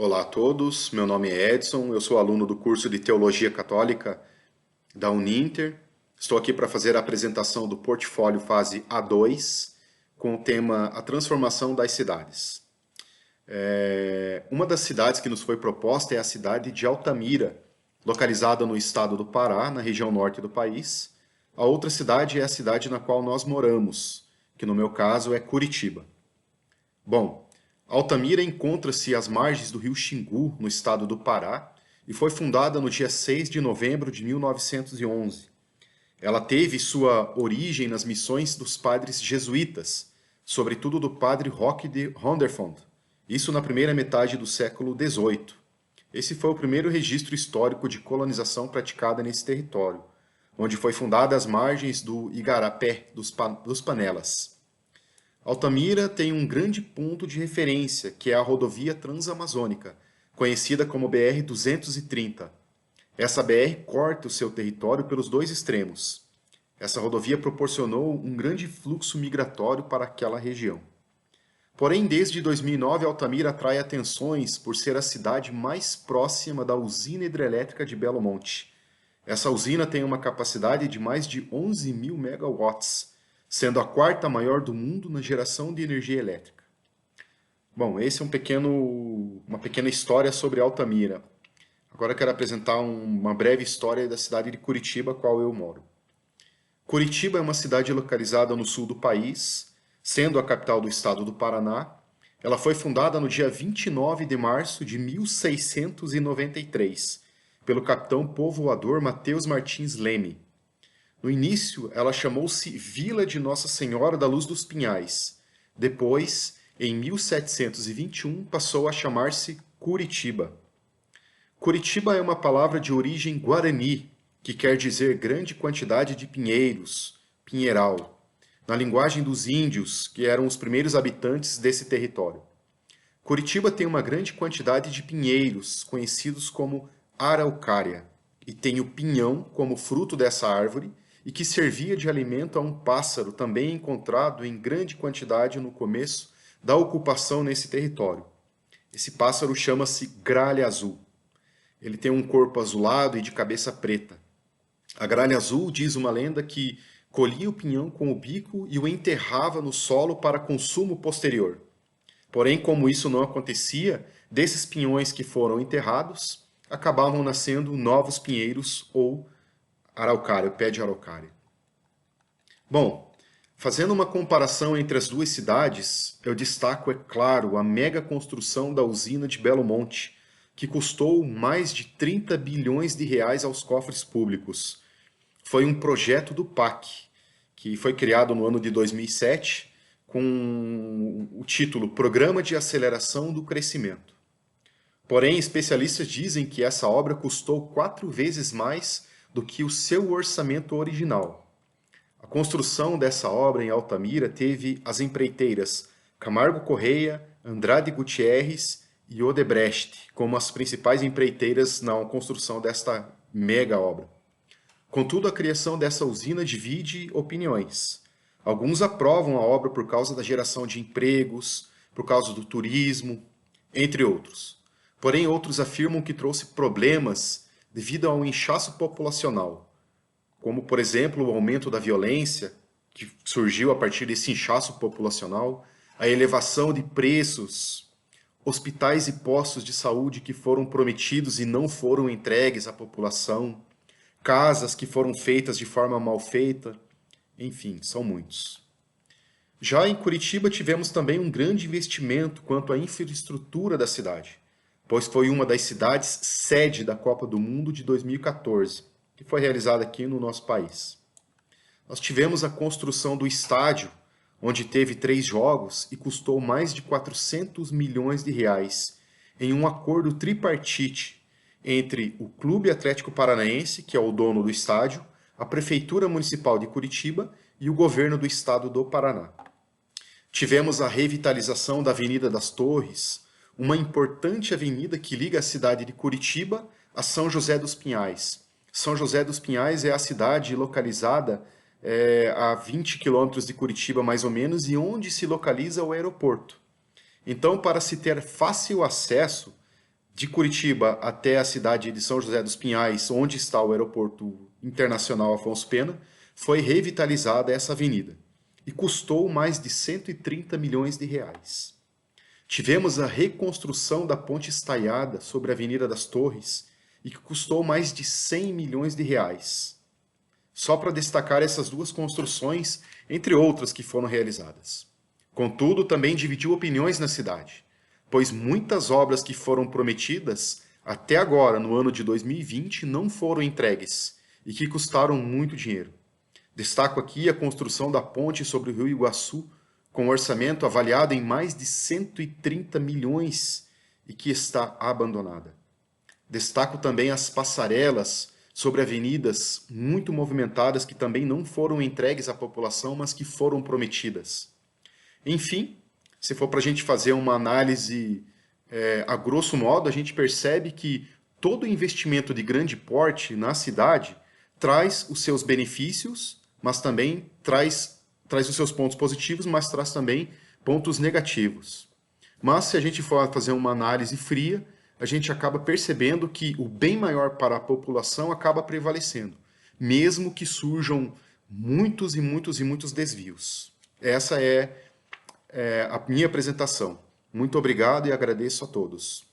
Olá a todos, meu nome é Edson, eu sou aluno do curso de Teologia Católica da Uninter. Estou aqui para fazer a apresentação do portfólio fase A2 com o tema A Transformação das Cidades. Uma das cidades que nos foi proposta é a cidade de Altamira, localizada no estado do Pará, na região norte do país. A outra cidade é a cidade na qual nós moramos, que no meu caso é Curitiba. Bom, Altamira encontra-se às margens do rio Xingu, no estado do Pará, e foi fundada no dia 6 de novembro de 1911. Ela teve sua origem nas missões dos padres jesuítas, sobretudo do padre Roque de Honderfond, isso na primeira metade do século XVIII. Esse foi o primeiro registro histórico de colonização praticada nesse território, onde foi fundada às margens do Igarapé dos Panelas. Altamira tem um grande ponto de referência, que é a rodovia Transamazônica, conhecida como BR-230. Essa BR corta o seu território pelos dois extremos. Essa rodovia proporcionou um grande fluxo migratório para aquela região. Porém, desde 2009, Altamira atrai atenções por ser a cidade mais próxima da usina hidrelétrica de Belo Monte. Essa usina tem uma capacidade de mais de 11 mil megawatts, sendo a quarta maior do mundo na geração de energia elétrica. Bom, esse é uma pequena história sobre Altamira. Agora eu quero apresentar uma breve história da cidade de Curitiba, a qual eu moro. Curitiba é uma cidade localizada no sul do país, sendo a capital do estado do Paraná. Ela foi fundada no dia 29 de março de 1693, pelo capitão povoador Mateus Martins Leme. No início, ela chamou-se Vila de Nossa Senhora da Luz dos Pinhais. Depois, em 1721, passou a chamar-se Curitiba. Curitiba é uma palavra de origem guarani, que quer dizer grande quantidade de pinheiros, pinheiral, na linguagem dos índios, que eram os primeiros habitantes desse território. Curitiba tem uma grande quantidade de pinheiros, conhecidos como araucária, e tem o pinhão como fruto dessa árvore e que servia de alimento a um pássaro também encontrado em grande quantidade no começo da ocupação nesse território. Esse pássaro chama-se gralha azul. Ele tem um corpo azulado e de cabeça preta. A gralha azul, diz uma lenda, que colhia o pinhão com o bico e o enterrava no solo para consumo posterior. Porém, como isso não acontecia, desses pinhões que foram enterrados, acabavam nascendo novos pinheiros ou araucária, o pé de araucária. Bom, fazendo uma comparação entre as duas cidades, eu destaco, é claro, a mega construção da usina de Belo Monte, que custou mais de 30 bilhões de reais aos cofres públicos. Foi um projeto do PAC, que foi criado no ano de 2007, com o título Programa de Aceleração do Crescimento. Porém, especialistas dizem que essa obra custou 4 vezes mais do que o seu orçamento original. A construção dessa obra em Altamira teve as empreiteiras Camargo Correia, Andrade Gutierrez e Odebrecht como as principais empreiteiras na construção desta mega obra. Contudo, a criação dessa usina divide opiniões. Alguns aprovam a obra por causa da geração de empregos, por causa do turismo, entre outros. Porém, outros afirmam que trouxe problemas devido ao inchaço populacional, como, por exemplo, o aumento da violência, que surgiu a partir desse inchaço populacional, a elevação de preços, hospitais e postos de saúde que foram prometidos e não foram entregues à população, casas que foram feitas de forma mal feita, enfim, são muitos. Já em Curitiba tivemos também um grande investimento quanto à infraestrutura da cidade, pois foi uma das cidades sede da Copa do Mundo de 2014, que foi realizada aqui no nosso país. Nós tivemos a construção do estádio, onde teve 3 jogos e custou mais de 400 milhões de reais, em um acordo tripartite entre o Clube Atlético Paranaense, que é o dono do estádio, a Prefeitura Municipal de Curitiba e o governo do estado do Paraná. Tivemos a revitalização da Avenida das Torres, uma importante avenida que liga a cidade de Curitiba a São José dos Pinhais. São José dos Pinhais é a cidade localizada a 20 quilômetros de Curitiba, mais ou menos, e onde se localiza o aeroporto. Então, para se ter fácil acesso de Curitiba até a cidade de São José dos Pinhais, onde está o Aeroporto Internacional Afonso Pena, foi revitalizada essa avenida e custou mais de 130 milhões de reais. Tivemos a reconstrução da ponte estaiada sobre a Avenida das Torres e que custou mais de 100 milhões de reais. Só para destacar essas duas construções, entre outras que foram realizadas. Contudo, também dividiu opiniões na cidade, pois muitas obras que foram prometidas até agora, no ano de 2020, não foram entregues e que custaram muito dinheiro. Destaco aqui a construção da ponte sobre o Rio Iguaçu, com um orçamento avaliado em mais de 130 milhões e que está abandonada. Destaco também as passarelas sobre avenidas muito movimentadas que também não foram entregues à população, mas que foram prometidas. Enfim, se for para a gente fazer uma análise a grosso modo, a gente percebe que todo investimento de grande porte na cidade traz os seus benefícios, mas também traz os seus pontos positivos, mas traz também pontos negativos. Mas se a gente for fazer uma análise fria, a gente acaba percebendo que o bem maior para a população acaba prevalecendo, mesmo que surjam muitos e muitos e muitos desvios. Essa é a minha apresentação. Muito obrigado e agradeço a todos.